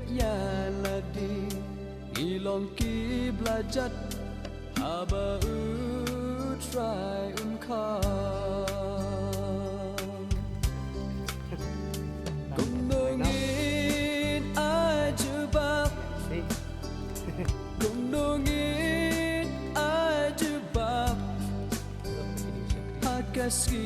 ya ladi ilong ki blajat haba U Trai kha cùng nỗi ngin ai chưa bạc cùng nỗi ngin ai chưa bạc hạt cái ski